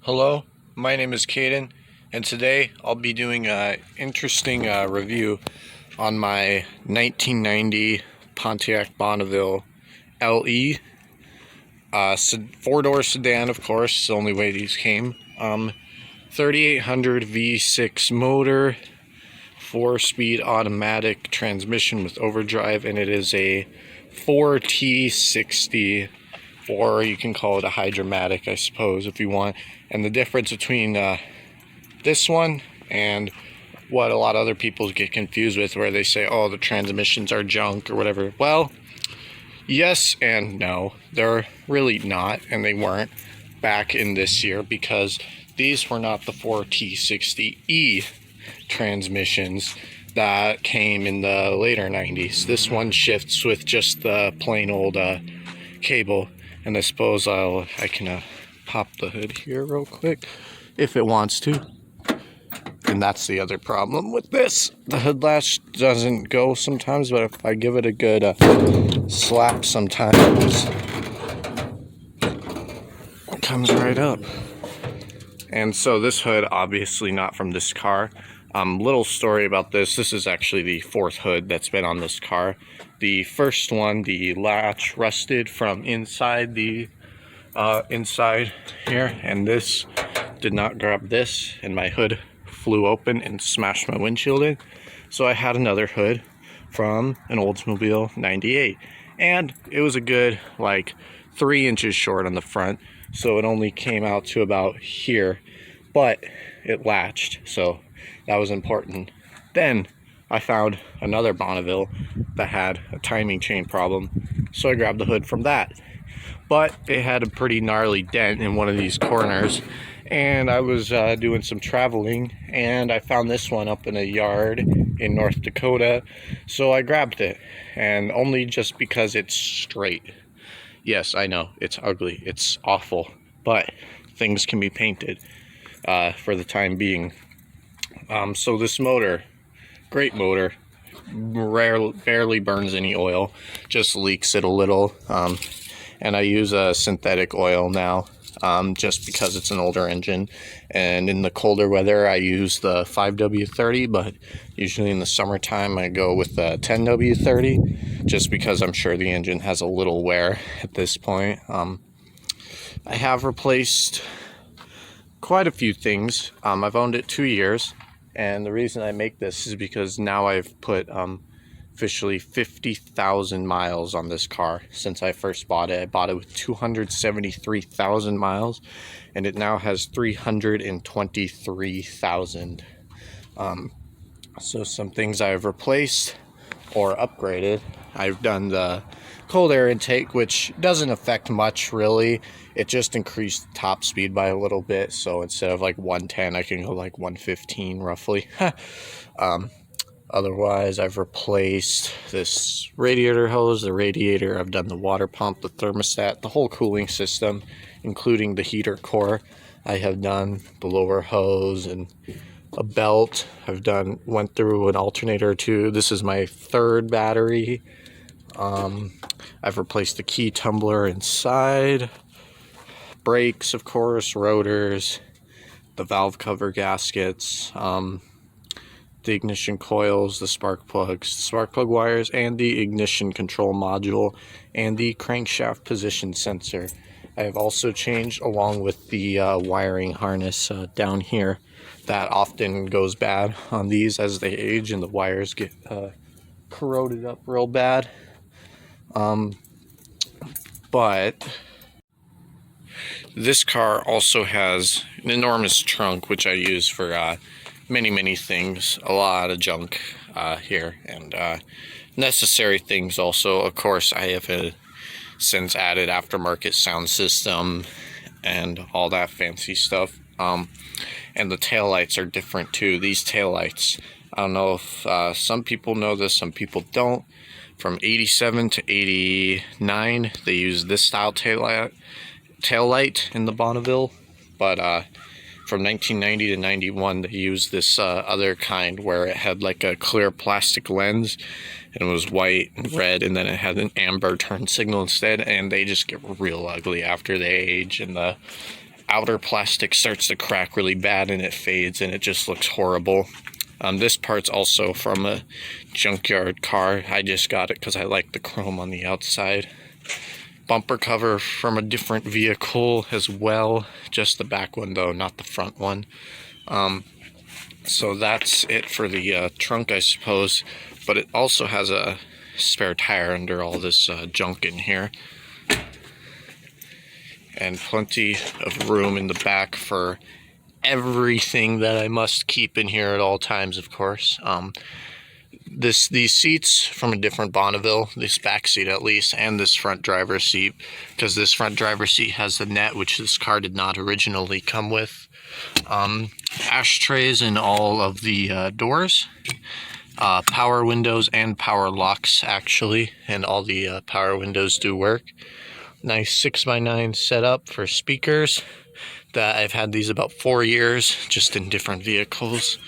Hello, my name is Caden, and today I'll be doing an interesting review on my 1990 Pontiac Bonneville LE. Four-door sedan, of course, the only way these came. 3800 V6 motor, 4-speed automatic transmission with overdrive, and it is a 4T60, or you can call it a hydromatic, I suppose, if you want. And the difference between this one and what a lot of other people get confused with, where they say, oh, the transmissions are junk or whatever. Well, yes and no. They're really not, and they weren't back in this year, because these were not the 4T60E transmissions that came in the later 90s. This one shifts with just the plain old cable. And I suppose I can pop the hood here real quick if it wants to. And that's the other problem with this. The hood latch doesn't go sometimes, but if I give it a good slap sometimes, it comes right up. And so this hood, obviously not from this car. Little story about this. This is actually the fourth hood that's been on this car. The first one, the latch rusted from inside the inside here, and this did not grab this, and my hood flew open and smashed my windshield in. So I had another hood from an Oldsmobile 98, and it was a good like 3 inches short on the front, so it only came out to about here, but it latched, so that was important. Then I found another Bonneville that had a timing chain problem, so I grabbed the hood from that. But it had a pretty gnarly dent in one of these corners, and I was doing some traveling, and I found this one up in a yard in North Dakota, so I grabbed it, and only just because it's straight. Yes, I know, it's ugly, it's awful, but things can be painted for the time being. So this motor, great motor, barely burns any oil, just leaks it a little, and I use a synthetic oil now, just because it's an older engine, and in the colder weather I use the 5W30, but usually in the summertime I go with the 10W30, just because I'm sure the engine has a little wear at this point. I have replaced quite a few things. I've owned it 2 years. And the reason I make this is because now I've put officially 50,000 miles on this car since I first bought it. I bought it with 273,000 miles, and it now has 323,000. So some things I've replaced or upgraded. I've done the cold air intake, which doesn't affect much really. It just increased the top speed by a little bit, so instead of like 110 I can go like 115 roughly. Otherwise, I've replaced this radiator hose, the radiator. I've done the water pump, the thermostat, the whole cooling system, including the heater core. I have done the lower hose and a belt. Went through an alternator or two. This is my third battery. I've replaced the key tumbler inside, brakes, of course, rotors, the valve cover gaskets, the ignition coils, the spark plug wires, and the ignition control module, and the crankshaft position sensor. I have also changed, along with the wiring harness down here that often goes bad on these as they age and the wires get corroded up real bad. But this car also has an enormous trunk, which I use for many things. A lot of junk here, and necessary things also. Of course, I have since added aftermarket sound system and all that fancy stuff. And the taillights are different too. These taillights, I don't know if some people know this, some people don't. From 87 to 89, they use this style taillight in the Bonneville, but from 1990 to 91, they used this other kind where it had like a clear plastic lens, and it was white and red, and then it had an amber turn signal instead, and they just get real ugly after they age, and the outer plastic starts to crack really bad and it fades and it just looks horrible. This part's also from a junkyard car. I just got it because I like the chrome on the outside. Bumper cover from a different vehicle as well. Just the back one though, not the front one. So that's it for the trunk, I suppose. But it also has a spare tire under all this junk in here. And plenty of room in the back for everything that I must keep in here at all times, of course. These seats from a different Bonneville, this back seat at least, and this front driver's seat, because this front driver's seat has the net, which this car did not originally come with. Ashtrays in all of the doors. Power windows and power locks, actually, and all the power windows do work. Nice 6x9 setup for speakers. That I've had these about 4 years, just in different vehicles.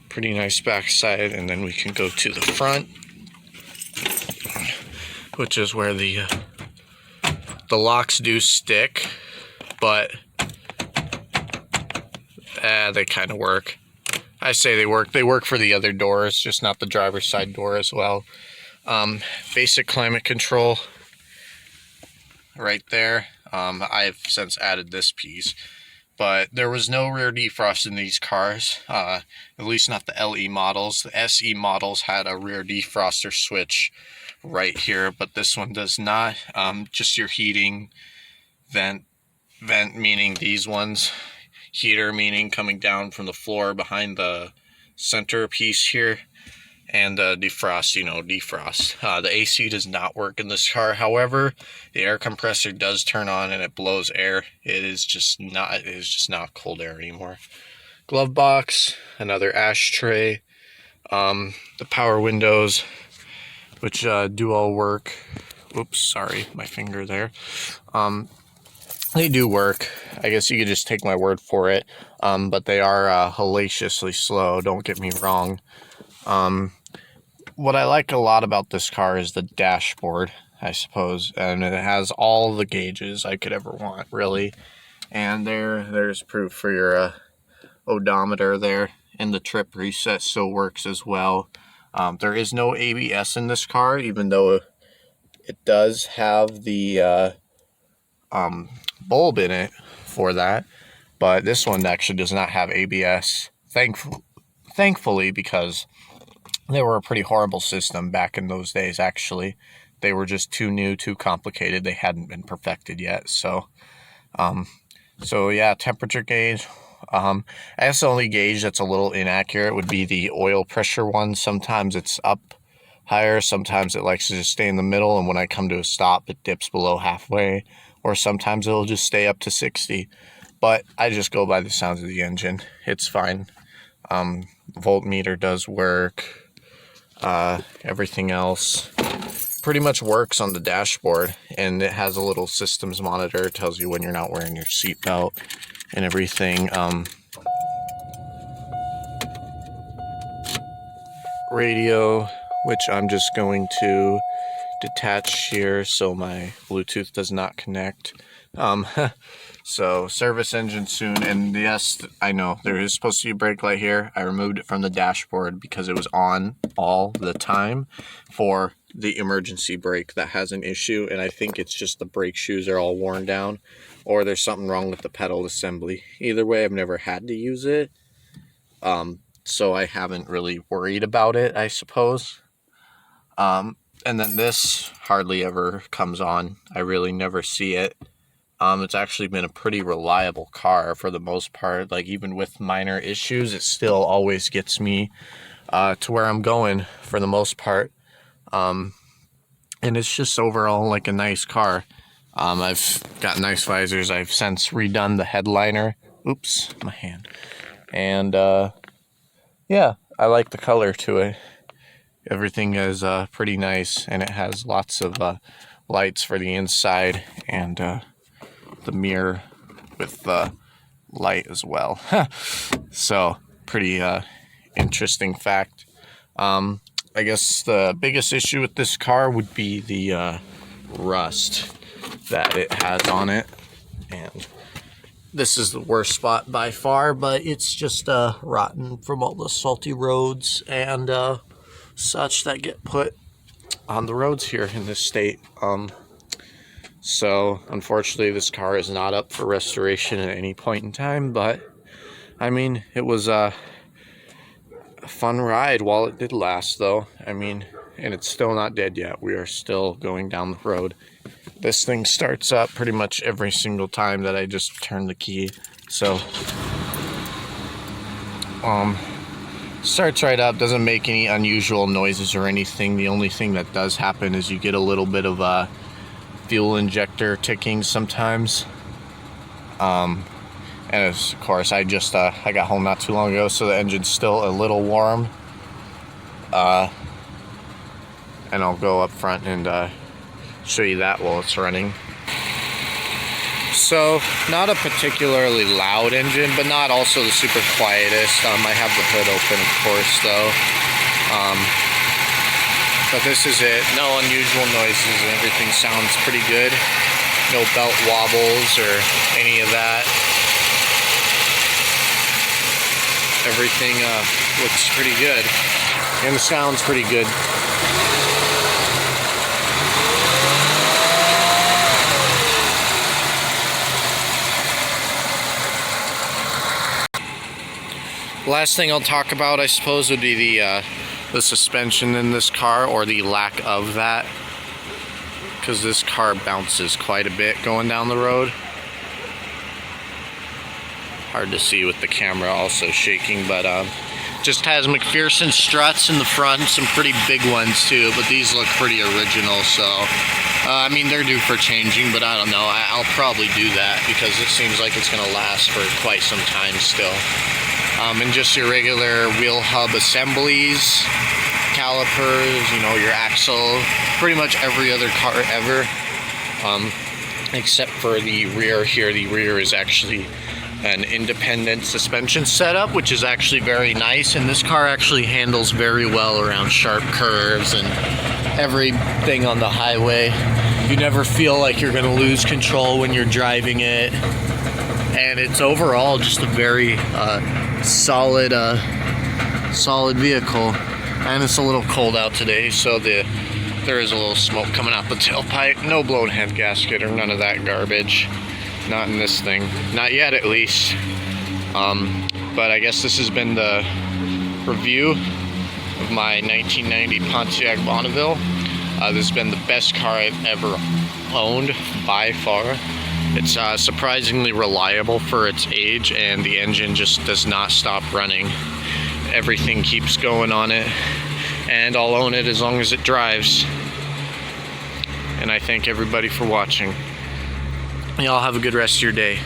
Pretty nice backside, and then we can go to the front, which is where the locks do stick, but they kind of work. I say they work. They work for the other doors, just not the driver's side door as well. Basic climate control right there. I've since added this piece, but there was no rear defrost in these cars, at least not the LE models. The SE models had a rear defroster switch right here, but this one does not. Just your heating vent meaning these ones, heater meaning coming down from the floor behind the center piece here, and defrost, defrost. The AC does not work in this car. However, the air compressor does turn on and it blows air. It is just not cold air anymore. Glove box, another ashtray, the power windows, which do all work. Oops, sorry, my finger there. They do work. I guess you could just take my word for it. But they are hellaciously slow, don't get me wrong. What I like a lot about this car is the dashboard, I suppose, and it has all the gauges I could ever want, really. And there's proof for your odometer there, and the trip reset still works as well. There is no ABS in this car, even though it does have the bulb in it for that, but this one actually does not have ABS, thankfully, because they were a pretty horrible system back in those days. Actually, they were just too new, too complicated. They hadn't been perfected yet. So yeah, temperature gauge. I guess the only gauge that's a little inaccurate would be the oil pressure one. Sometimes it's up higher, sometimes it likes to just stay in the middle, and when I come to a stop, it dips below halfway, or sometimes it'll just stay up to 60. But I just go by the sounds of the engine. It's fine. Voltmeter does work. Everything else pretty much works on the dashboard, and it has a little systems monitor. It tells you when you're not wearing your seatbelt and everything. Radio, which I'm just going to detach here so my Bluetooth does not connect. So service engine soon, and yes, I know there is supposed to be a brake light here. I removed it from the dashboard because it was on all the time for the emergency brake that has an issue, and I think it's just the brake shoes are all worn down, or there's something wrong with the pedal assembly. Either way, I've never had to use it, so I haven't really worried about it, I suppose. And then this hardly ever comes on. I really never see it. It's actually been a pretty reliable car for the most part. Like, even with minor issues, it still always gets me to where I'm going for the most part. And it's just overall like a nice car. I've got nice visors. I've since redone the headliner. Oops, my hand. And yeah, I like the color to it. Everything is pretty nice, and it has lots of lights for the inside, and the mirror with light as well. So pretty interesting fact. I guess the biggest issue with this car would be the rust that it has on it. and this is the worst spot by far, but it's just rotten from all the salty roads and such that get put on the roads here in this state. So unfortunately this car is not up for restoration at any point in time, but I mean, it was a fun ride while it did last, though. I mean, and it's still not dead yet. We are still going down the road. This thing starts up pretty much every single time that I just turn the key. So starts right up, doesn't make any unusual noises or anything. The only thing that does happen is you get a little bit of a fuel injector ticking sometimes. And of course, I got home not too long ago, so the engine's still a little warm. And I'll go up front and show you that while it's running. So, not a particularly loud engine, but not also the super quietest. I have the hood open, of course, though. But this is it. No unusual noises, and everything sounds pretty good. No belt wobbles or any of that. Everything looks pretty good, and the sound's pretty good. Last thing I'll talk about, I suppose, would be the suspension in this car, or the lack of that, because this car bounces quite a bit going down the road. Hard to see with the camera also shaking, but just has McPherson struts in the front, some pretty big ones too, but these look pretty original, so I mean, they're due for changing, but I don't know, I'll probably do that because it seems like it's gonna last for quite some time still. And just your regular wheel hub assemblies, calipers, you know, your axle, pretty much every other car ever, except for the rear here. The rear is actually an independent suspension setup, which is actually very nice, and this car actually handles very well around sharp curves and everything on the highway. You never feel like you're gonna lose control when you're driving it, and it's overall just a very solid vehicle. And it's a little cold out today, so there is a little smoke coming out the tailpipe. No blown head gasket or none of that garbage. Not in this thing. Not yet, at least. But I guess this has been the review of my 1990 Pontiac Bonneville. This has been the best car I've ever owned, by far. It's surprisingly reliable for its age, and the engine just does not stop running. Everything keeps going on it, and I'll own it as long as it drives. And I thank everybody for watching. Y'all have a good rest of your day.